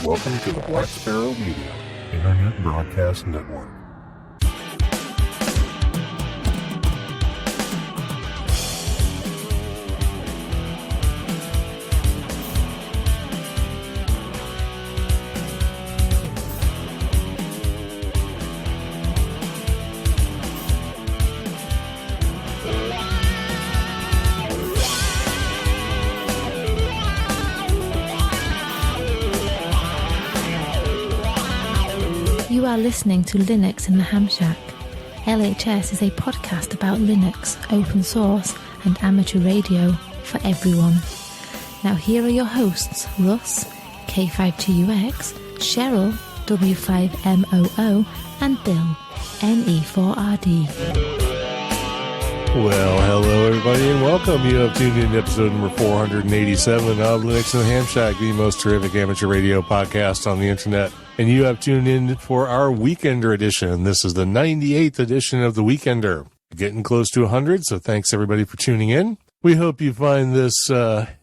Welcome to the Black Sparrow Media Internet Broadcast Network. You are listening to Linux in the Ham Shack. LHS is a podcast about Linux, open source, and amateur radio for everyone. Now here are your hosts, Russ, K5TUX, Cheryl, W5MOO, and Bill, NE4RD. Well, hello everybody and welcome. You have tuned in to episode number 487 of Linux in the Ham Shack, the most terrific amateur radio podcast on the internet. And you have tuned in for our Weekender edition. This is the 98th edition of the Weekender. Getting close to 100, so thanks everybody for tuning in. We hope you find this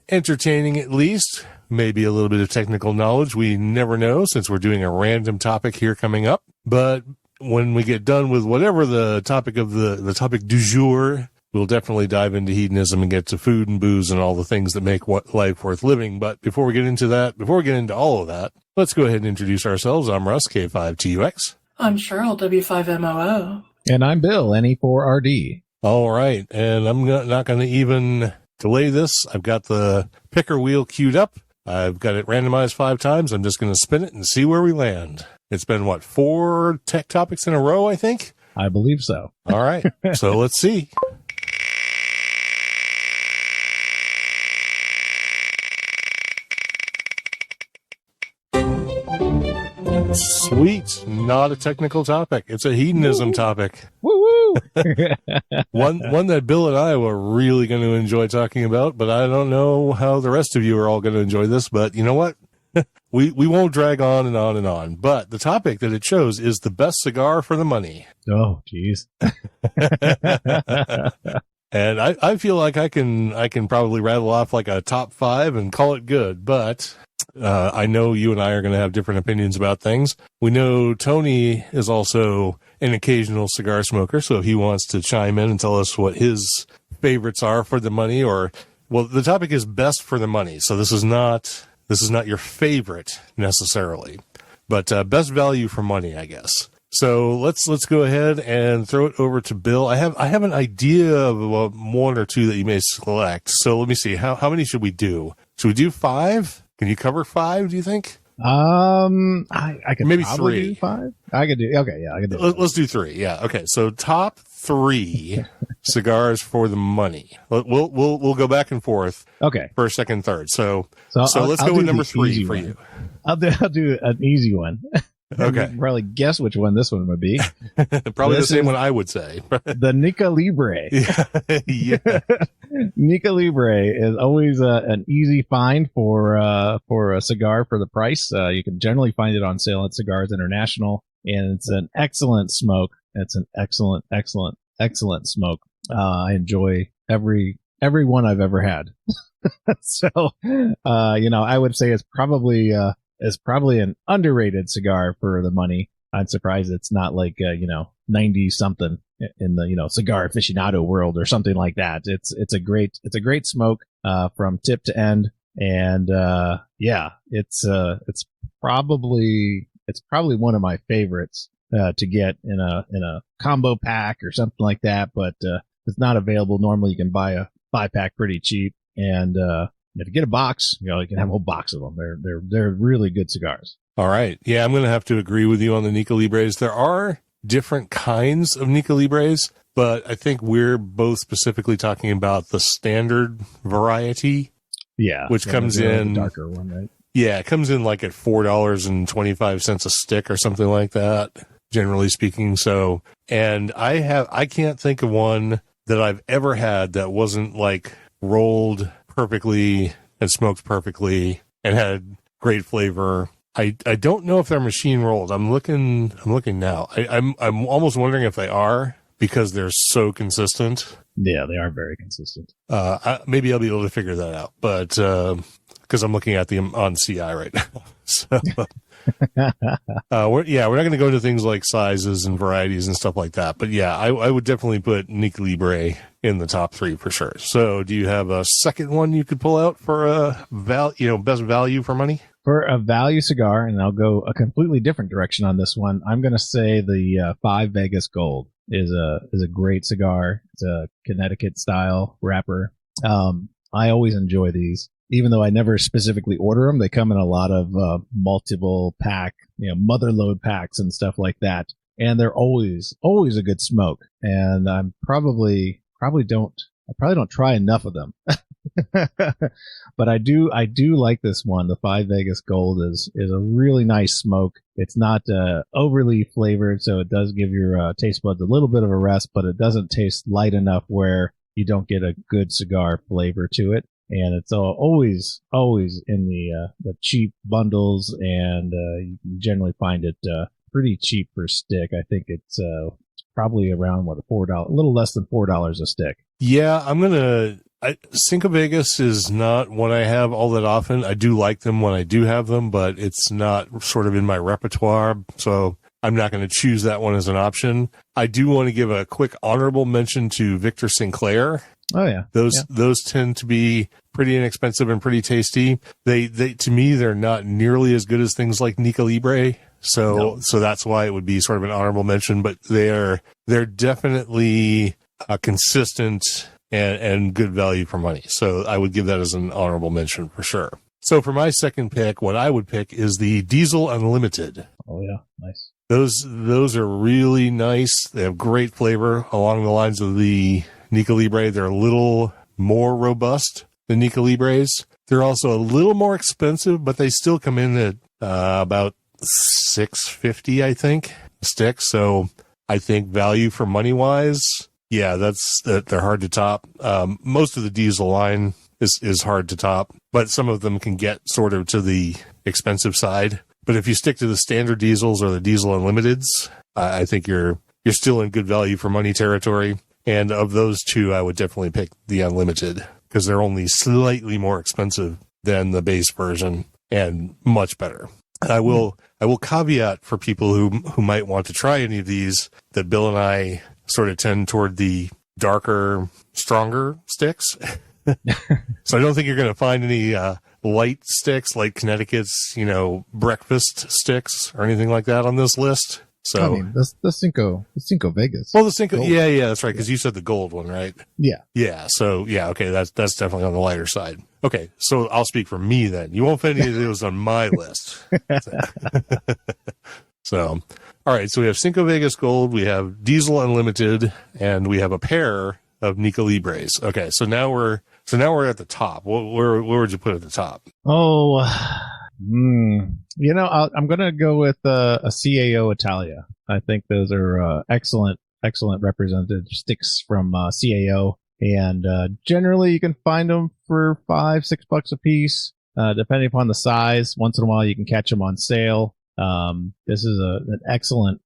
entertaining at least. Maybe a little bit of technical knowledge. We never know since we're doing a random topic here coming up. But when we get done with whatever the topic of the topic du jour, we'll definitely dive into hedonism and get to food and booze and all the things that make life worth living. But before we get into all of that, let's go ahead and introduce ourselves. I'm Russ, K5TUX. I'm Cheryl, W5MOO. And I'm Bill, NE4RD. All right, and I'm not going to even delay this. I've got the picker wheel queued up. I've got it randomized 5 times. I'm just going to spin it and see where we land. It's been, 4 tech topics in a row, I think? I believe so. All right, so let's see. Sweet. Not a technical topic. It's a hedonism topic. Woo-woo! One that Bill and I were really going to enjoy talking about, but I don't know how the rest of you are all going to enjoy this, but you know what? We won't drag on and on and on. But the topic that it chose is the best cigar for the money. Oh, geez. And I feel like I can probably rattle off like a top 5 and call it good, but I know you and I are going to have different opinions about things. We know Tony is also an occasional cigar smoker, so if he wants to chime in and tell us what his favorites are for the money, the topic is best for the money. So this is not your favorite necessarily, but best value for money, I guess. So let's go ahead and throw it over to Bill. I have an idea of 1 or 2 that you may select. So let me see. How many should we do? Should we do 5? Can you cover 5, do you think? I could maybe probably 3. do 5. I could do. Okay, yeah, I could do. Let's do 3. Yeah. Okay. So top 3 cigars for the money. We'll go back and forth. Okay. First, second, third. So let's I'll go with do number the 3 for one. you. I'll do an easy one. Okay. You can probably guess which one this one would be. Probably the same one I would say. The Nica Libre. Yeah. Nica Libre is always an easy find for a cigar for the price. You can generally find it on sale at Cigars International, and it's an excellent smoke. It's an excellent smoke. I enjoy every one I've ever had. So, I would say it's probably an underrated cigar for the money. I'm surprised it's not like 90 something in the cigar aficionado world or something like that. It's a great smoke from tip to end, and it's probably one of my favorites to get in a combo pack or something like that. But it's not available. Normally you can buy a 5-pack pretty cheap, and if you get a box, you can have a whole box of them. They're really good cigars. All right. Yeah, I'm going to have to agree with you on the Nica Libres. There are different kinds of Nica Libres, but I think we're both specifically talking about the standard variety. Yeah. Which comes in the darker one, right? Yeah, it comes in like at $4.25 a stick or something like that, generally speaking. So, and I can't think of one that I've ever had that wasn't like rolled perfectly and smoked perfectly and had great flavor. I don't know if they're machine rolled. I'm looking now. I'm almost wondering if they are, because they're so consistent. Yeah, they are very consistent. Maybe I'll be able to figure that out. But because I'm looking at them on CI right now. So, we're not going to go into things like sizes and varieties and stuff like that. But yeah, I would definitely put Nica Libre in the top 3 for sure. So do you have a second one you could pull out for a best value for money? For a value cigar, and I'll go a completely different direction on this one, I'm going to say the 5 Vegas Gold is a great cigar. It's a Connecticut style wrapper. I always enjoy these, even though I never specifically order them. They come in a lot of multiple pack, mother load packs and stuff like that, and they're always a good smoke. And I'm probably don't try enough of them. But I do like this one. The 5 Vegas Gold is a really nice smoke. It's not overly flavored, so it does give your taste buds a little bit of a rest, but it doesn't taste light enough where you don't get a good cigar flavor to it. And it's always in the cheap bundles, and you can generally find it pretty cheap per stick. I think it's probably around $4, a little less than $4 a stick. Yeah, Cinco Vegas is not one I have all that often. I do like them when I do have them, but it's not sort of in my repertoire, so I'm not going to choose that one as an option. I do want to give a quick honorable mention to Victor Sinclair. Oh yeah. Those tend to be pretty inexpensive and pretty tasty. They to me, they're not nearly as good as things like Nica Libre. So that's why it would be sort of an honorable mention, but they're definitely consistent and good value for money. So I would give that as an honorable mention for sure. So for my second pick, what I would pick is the Diesel Unlimited. Oh yeah, nice. Those are really nice. They have great flavor along the lines of the Nica Libre. They're a little more robust than Nica Libres. They're also a little more expensive, but they still come in at about $6.50, I think, a stick. So I think value for money wise, yeah, they're hard to top. Most of the Diesel line is hard to top, but some of them can get sort of to the expensive side. But if you stick to the standard diesels or the Diesel Unlimiteds, I think you're still in good value for money territory. And of those two, I would definitely pick the Unlimited because they're only slightly more expensive than the base version and much better. And I will caveat for people who might want to try any of these that Bill and I sort of tend toward the darker, stronger sticks. So I don't think you're going to find any light sticks like Connecticut's, breakfast sticks or anything like that on this list. So I mean, the Cinco Vegas. Well, the Cinco, yeah, that's right. Because you said the gold one, right? Yeah. So okay, that's definitely on the lighter side. Okay, so I'll speak for me then. You won't find any of those on my list. So, all right. So we have Cinco Vegas Gold, we have Diesel Unlimited, and we have a pair of Nica Libres. Okay, so now we're at the top. Where would you put at the top? Oh. I'm going to go with a CAO Italia. I think those are excellent representative sticks from CAO. And generally, you can find them for $5-6 a piece, depending upon the size. Once in a while, you can catch them on sale. This is an excellent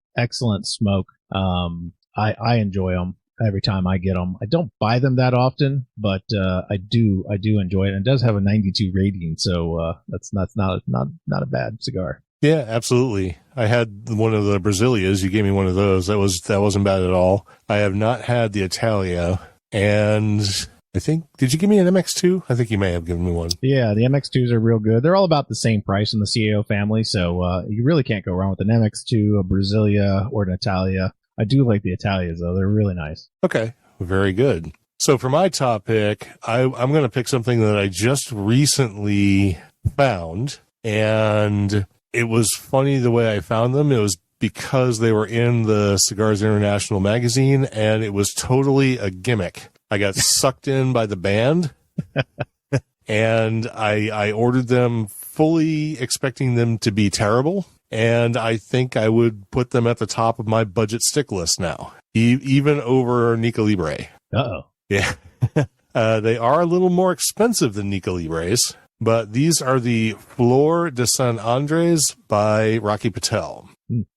smoke. I enjoy them every time I get them. I don't buy them that often, but I do enjoy it. And it does have a 92 rating, so that's not a bad cigar. Yeah, absolutely. I had one of the Brazilias. You gave me one of those. That wasn't bad at all. I have not had the Italia, and I think, did you give me an MX2? I think you may have given me one. Yeah, the MX2s are real good. They're all about the same price in the CAO family, so you really can't go wrong with an MX2, a Brasilia, or an Italia. I do like the Italias, though. They're really nice. Okay, very good. So for my top pick, I'm going to pick something that I just recently found, and it was funny the way I found them. It was because they were in the Cigars International magazine, and it was totally a gimmick. I got sucked in by the band, and I ordered them fully expecting them to be terrible. And I think I would put them at the top of my budget stick list now, even over Nica Libre. Uh-oh. Yeah. They are a little more expensive than Nica Libres, but these are the Flor de San Andres by Rocky Patel.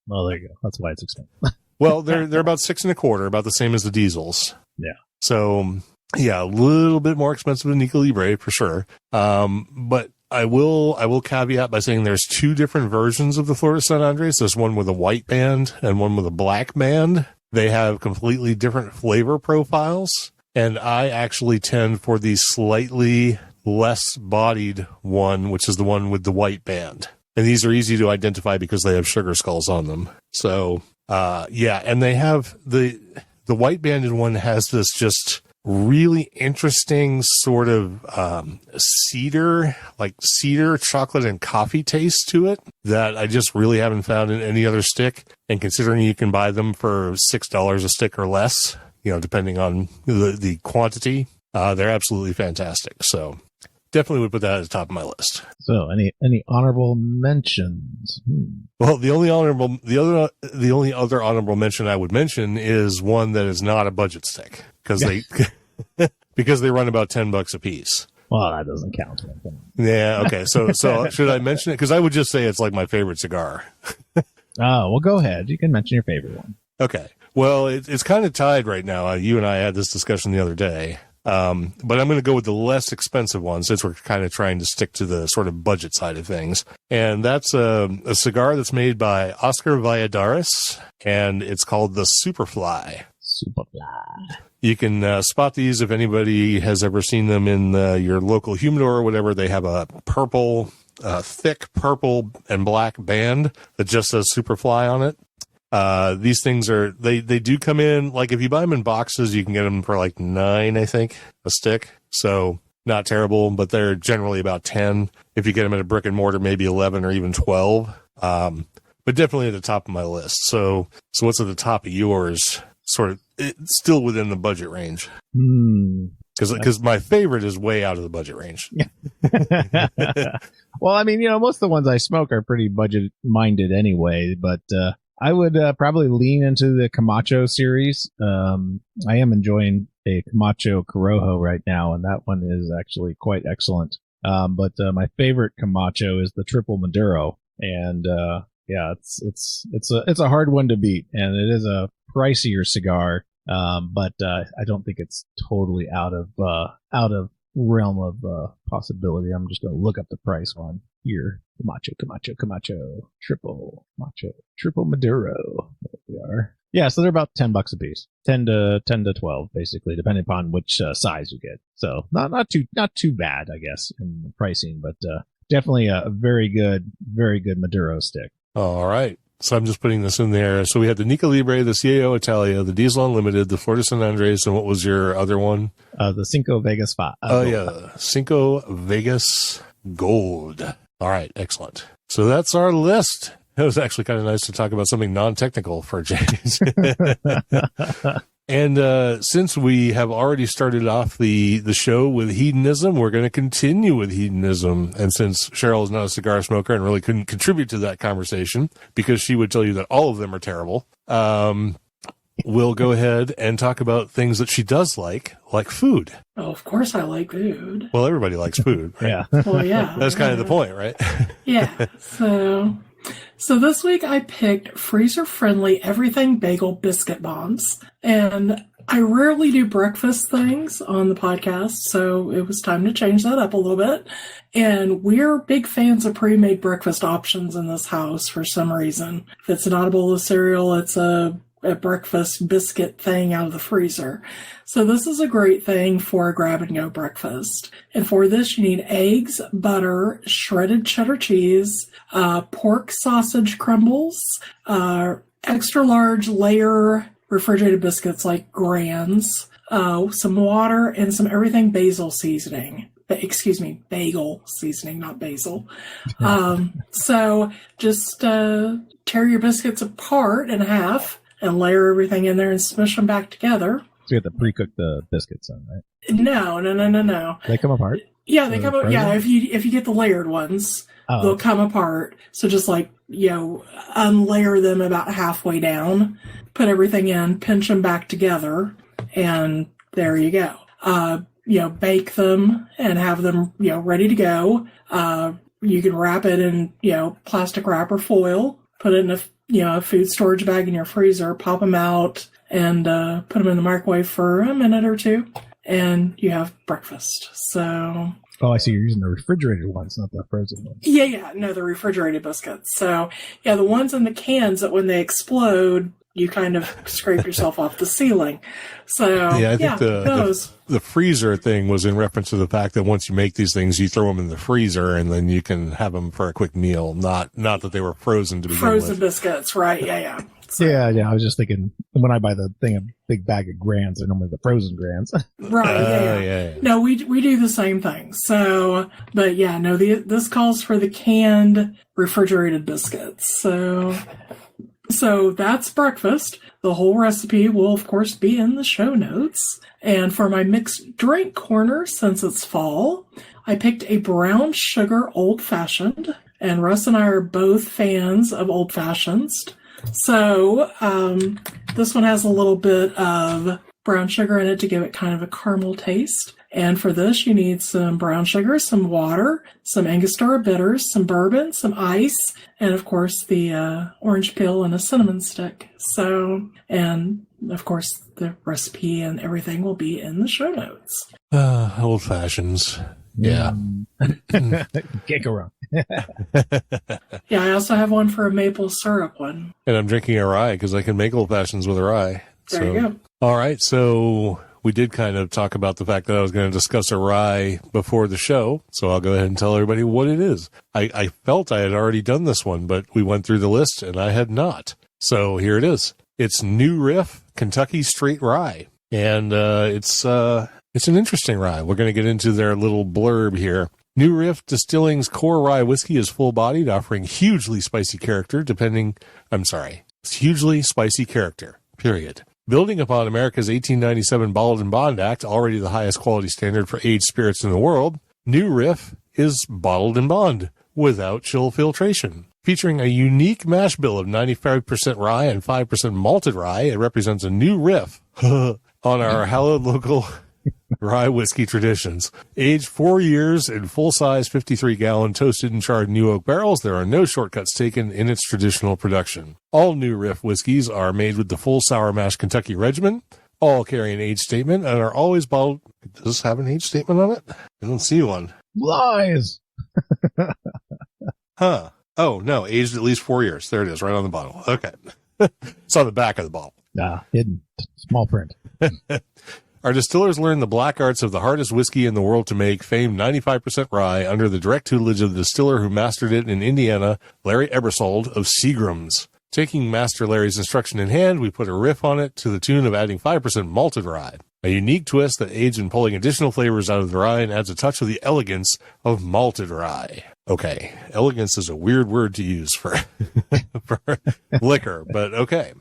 Well, there you go. That's why it's expensive. Well, they're about $6.25, about the same as the diesels. Yeah. So, yeah, a little bit more expensive than Nica Libre for sure. But I will caveat by saying there's two different versions of the Florida San Andres. There's one with a white band and one with a black band. They have completely different flavor profiles. And I actually tend for the slightly less bodied one, which is the one with the white band. And these are easy to identify because they have sugar skulls on them. So, yeah, and they have the white banded one has this just really interesting sort of cedar chocolate and coffee taste to it that I just really haven't found in any other stick. And considering you can buy them for $6 a stick or less, depending on the quantity, they're absolutely fantastic. So definitely would put that at the top of my list. So any honorable mentions? Well, the only other honorable mention I would mention is one that is not a budget stick because they run about $10 a piece. Well, that doesn't count. Yeah. Okay. So should I mention it? Because I would just say it's like my favorite cigar. Oh, well, go ahead. You can mention your favorite one. Okay. Well, it's kind of tied right now. You and I had this discussion the other day. But I'm going to go with the less expensive one since we're kind of trying to stick to the sort of budget side of things. And that's a cigar that's made by Oscar Valladares, and it's called the Superfly. Superfly. You can spot these if anybody has ever seen them in your local humidor or whatever. They have a thick purple and black band that just says Superfly on it. These things they do come in, like if you buy them in boxes, you can get them for like $9, I think, a stick. So not terrible, but they're generally about 10. If you get them at a brick and mortar, maybe 11 or even 12. But definitely at the top of my list. So what's at the top of yours? Sort of, it's still within the budget range. Because my favorite is way out of the budget range. Well, I mean, most of the ones I smoke are pretty budget minded anyway, but, I would probably lean into the Camacho series. I am enjoying a Camacho Corojo right now, and that one is actually quite excellent. But my favorite Camacho is the Triple Maduro, and yeah, it's a hard one to beat, and it is a pricier cigar. But I don't think it's totally out of realm of possibility. I'm just going to look up the price one here. Camacho, Triple Maduro. There we are. Yeah, so they're about $10 a piece, 10 to 12, basically, depending upon which size you get. So not too bad, I guess, in the pricing, but definitely a very good Maduro stick. All right. So I'm just putting this in there. So we had the Nica Libre, the CAO Italia, the Diesel Unlimited, the Florida San Andres, and what was your other one? The Cinco Vegas 5. Yeah, Cinco Vegas Gold. All right, excellent. So that's our list. It was actually kind of nice to talk about something non-technical for a change. And since we have already started off the show with hedonism, we're going to continue with hedonism. And since Cheryl is not a cigar smoker and really couldn't contribute to that conversation because she would tell you that all of them are terrible, we'll go ahead and talk about things that she does like food. Oh, of course I like food. Well, everybody likes food, right? Yeah. Well, yeah. That's kind of the point, right? Yeah. So this week I picked freezer-friendly everything bagel biscuit bombs. And I rarely do breakfast things on the podcast, so it was time to change that up a little bit. And we're big fans of pre-made breakfast options in this house for some reason. If it's not a bowl of cereal, it's a breakfast biscuit thing out of the freezer. So this is a great thing for a grab-and-go breakfast. And for this, you need eggs, butter, shredded cheddar cheese, pork sausage crumbles, extra large layer refrigerated biscuits like Grands, some water, and some everything basil seasoning. Bagel seasoning, not basil. So just tear your biscuits apart in half and layer everything in there and smush them back together. So you have to pre-cook the biscuits on, right? No. They come apart? Yeah, they come apart. Yeah, if you get the layered ones, they'll come apart. So just unlayer them about halfway down, put everything in, pinch them back together, and there you go. Bake them and have them, ready to go. You can wrap it in, plastic wrap or foil, put it in a food storage bag in your freezer, pop them out, and put them in the microwave for a minute or two, and you have breakfast. So Oh, I see. You're using the refrigerated ones, not the frozen ones. Yeah. No, the refrigerated biscuits. So, yeah, the ones in the cans that when they explode, you kind of scrape yourself off the ceiling. So, I think those. The freezer thing was in reference to the fact that once you make these things, you throw them in the freezer and then you can have them for a quick meal. Not that they were frozen to begin with. Frozen biscuits, right? Yeah. So, yeah. I was just thinking when I buy the thing, a big bag of Grands, they're normally the frozen Grands. Right. Yeah. No, we do the same thing. So, but yeah, no, this calls for the canned refrigerated biscuits. So that's breakfast. The whole recipe will, of course, be in the show notes. And for my mixed drink corner, since it's fall, I picked a brown sugar old fashioned. And Russ and I are both fans of old fashions. So this one has a little bit of brown sugar in it to give it kind of a caramel taste. And for this, you need some brown sugar, some water, some Angostura bitters, some bourbon, some ice, and of course the orange peel and a cinnamon stick. So, and of course the recipe and everything will be in the show notes. Old fashions. Yeah. Can't go wrong. Yeah, I also have one for a maple syrup one. And I'm drinking a rye because I can make old fashions with a rye. There you go. All right. So we did kind of talk about the fact that I was going to discuss a rye before the show. So I'll go ahead and tell everybody what it is. I felt I had already done this one, but we went through the list and I had not. So here it is. It's New Riff Kentucky Straight Rye. And it's an interesting rye. We're going to get into their little blurb here. New Riff Distilling's core rye whiskey is full-bodied, offering hugely spicy character, hugely spicy character, period. Building upon America's 1897 Bottled and Bond Act, already the highest quality standard for aged spirits in the world, New Riff is bottled and bond without chill filtration. Featuring a unique mash bill of 95% rye and 5% malted rye, it represents a new riff on our hallowed local rye whiskey traditions. Aged 4 years in full-size 53-gallon toasted and charred new oak barrels, there are no shortcuts taken in its traditional production. All New Riff whiskeys are made with the full sour mash Kentucky regimen. All carry an age statement and are always bottled. Does this have an age statement on it? I don't see one. Lies. Huh. Oh, no. Aged at least 4 years. There it is, right on the bottle. Okay. It's on the back of the bottle. Hidden. Small print. Our distillers learned the black arts of the hardest whiskey in the world to make, famed 95% rye, under the direct tutelage of the distiller who mastered it in Indiana, Larry Ebersold of Seagram's. Taking Master Larry's instruction in hand, we put a riff on it to the tune of adding 5% malted rye. A unique twist that aids in pulling additional flavors out of the rye and adds a touch of the elegance of malted rye. Okay, elegance is a weird word to use for, for liquor, but okay.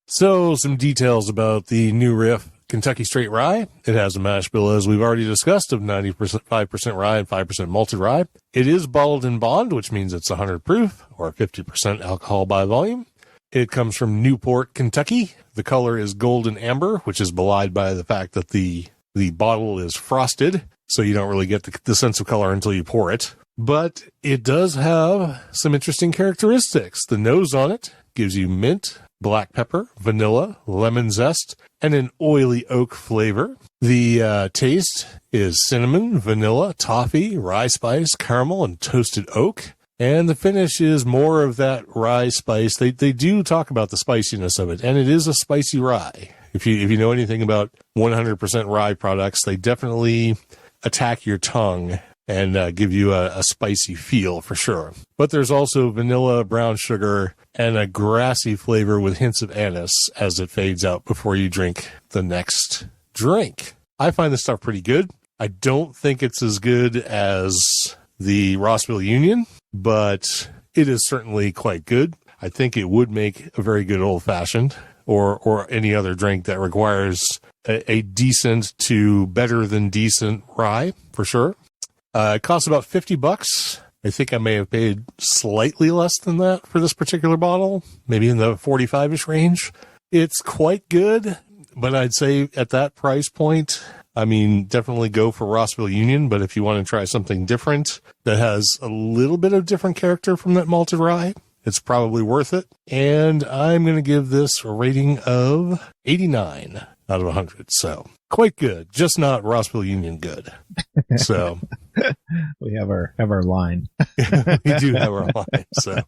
So, some details about the New Riff Kentucky Straight Rye. It has a mash bill, as we've already discussed, of 5% rye and 5% malted rye. It is bottled in bond, which means it's 100 proof or 50% alcohol by volume. It comes from Newport, Kentucky. The color is golden amber, which is belied by the fact that the bottle is frosted, so you don't really get the sense of color until you pour it. But it does have some interesting characteristics. The nose on it gives you mint, black pepper, vanilla, lemon zest, and an oily oak flavor. The taste is cinnamon, vanilla, toffee, rye spice, caramel, and toasted oak. And the finish is more of that rye spice. They do talk about the spiciness of it, and it is a spicy rye. If you know anything about 100% rye products, they definitely attack your tongue and give you a spicy feel for sure. But there's also vanilla, brown sugar, and a grassy flavor with hints of anise as it fades out before you drink the next drink. I find this stuff pretty good. I don't think it's as good as the Rossville Union, but it is certainly quite good. I think it would make a very good old-fashioned or any other drink that requires a decent to better than decent rye, for sure. It costs about $50. I think I may have paid slightly less than that for this particular bottle, maybe in the 45-ish range. It's quite good, but I'd say at that price point, I mean, definitely go for Rossville Union, but if you want to try something different that has a little bit of different character from that malted rye, it's probably worth it. And I'm going to give this a rating of 89 out of 100. So quite good, just not Rossville Union good. So We have our line. We do have our line. So,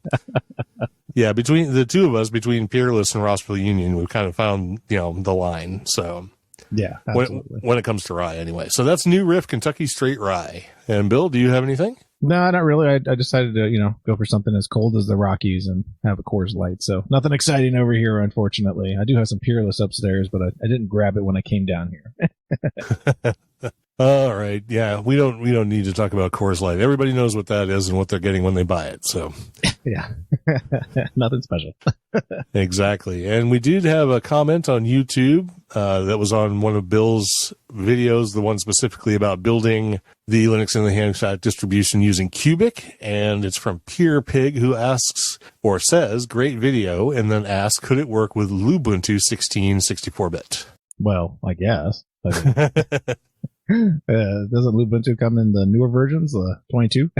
yeah, between the two of us, between Peerless and Rossville Union, we've kind of found, the line. So, yeah, absolutely. When it comes to rye, anyway. So that's New Riff Kentucky Straight Rye. And Bill, do you have anything? No, not really. I decided to, go for something as cold as the Rockies and have a Coors Light. So nothing exciting over here, unfortunately. I do have some Peerless upstairs, but I didn't grab it when I came down here. All right. Yeah, we don't need to talk about Coors Light. Everybody knows what that is and what they're getting when they buy it. So yeah, nothing special. Exactly. And we did have a comment on YouTube that was on one of Bill's videos, the one specifically about building the Linux in the Ham Shack distribution using Cubic. And it's from Pure Pig, who asks or says, great video, and then asks, could it work with Lubuntu 16 64-bit? Well, I guess. Doesn't Lubuntu come in the newer versions, the 22?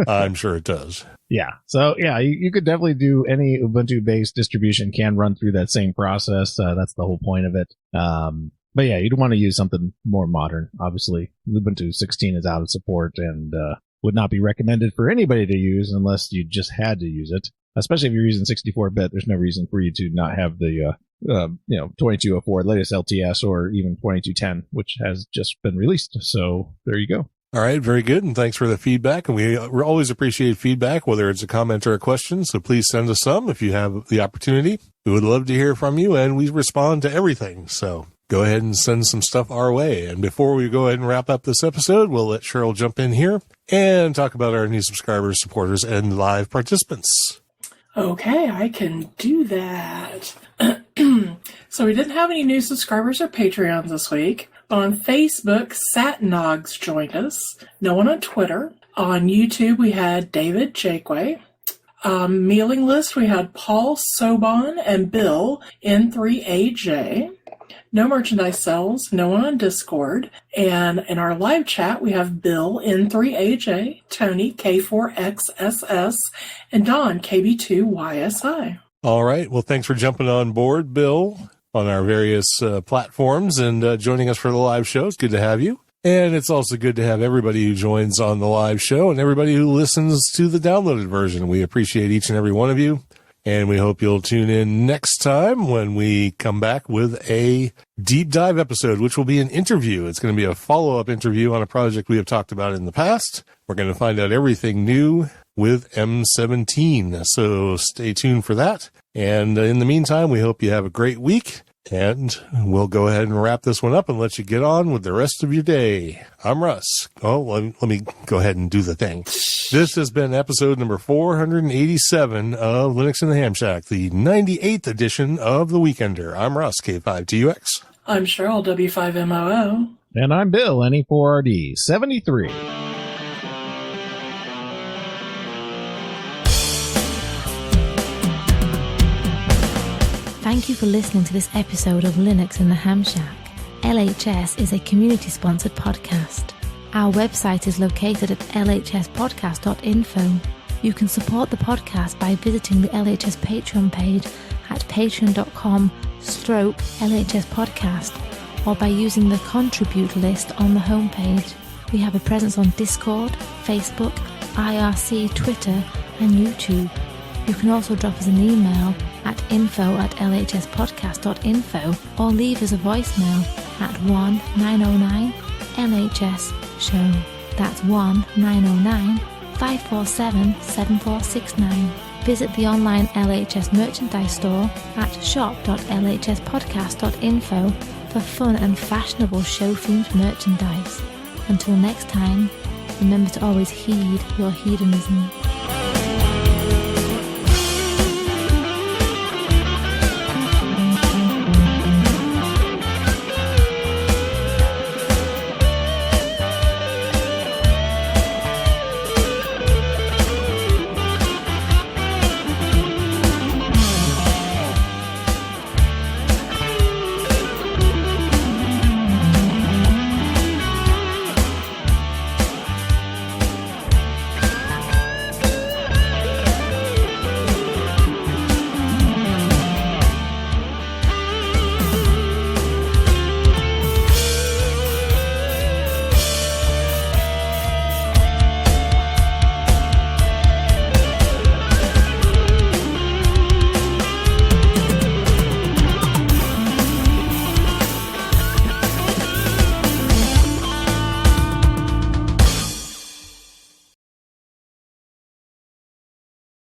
I'm sure it does. Yeah. So, yeah, you could definitely do any Ubuntu-based distribution can run through that same process. That's the whole point of it. But, yeah, you'd want to use something more modern. Obviously, Lubuntu 16 is out of support and would not be recommended for anybody to use unless you just had to use it. Especially if you're using 64-bit, there's no reason for you to not have the 2204, latest LTS, or even 2210, which has just been released. So there you go. All right, very good, and thanks for the feedback. And we always appreciate feedback, whether it's a comment or a question. So please send us some if you have the opportunity. We would love to hear from you, and we respond to everything. So go ahead and send some stuff our way. And before we go ahead and wrap up this episode, we'll let Cheryl jump in here and talk about our new subscribers, supporters, and live participants. Okay, I can do that. So we didn't have any new subscribers or Patreons this week. On Facebook, Satnogs joined us. No one on Twitter. On YouTube, we had David Jakeway. Mailing list, we had Paul Sobon and Bill N3AJ. No merchandise sales, no one on Discord. And in our live chat, we have Bill N3AJ, Tony K4XSS, and Don KB2YSI. All right. Well, thanks for jumping on board, Bill, on our various platforms and joining us for the live show. It's good to have you. And it's also good to have everybody who joins on the live show and everybody who listens to the downloaded version. We appreciate each and every one of you. And we hope you'll tune in next time when we come back with a deep dive episode, which will be an interview. It's going to be a follow-up interview on a project we have talked about in the past. We're going to find out everything new with M17. So stay tuned for that. And in the meantime, we hope you have a great week. And we'll go ahead and wrap this one up and let you get on with the rest of your day. I'm Russ. Oh, let me go ahead and do the thing. This has been episode number 487 of Linux in the Ham Shack, the 98th edition of The Weekender. I'm Russ, K5TUX. I'm Cheryl, W5MOO. And I'm Bill, NE4RD 73. Thank you for listening to this episode of Linux in the Ham Shack. LHS is a community-sponsored podcast. Our website is located at lhspodcast.info. You can support the podcast by visiting the LHS Patreon page at patreon.com/LHS Podcast or by using the contribute list on the homepage. We have a presence on Discord, Facebook, IRC, Twitter, and YouTube. You can also drop us an email at info@lhspodcast.info or leave us a voicemail at 1-909-LHS-SHOW. That's 1-909-547-7469. Visit the online LHS merchandise store at shop.lhspodcast.info for fun and fashionable show-themed merchandise. Until next time, remember to always heed your hedonism.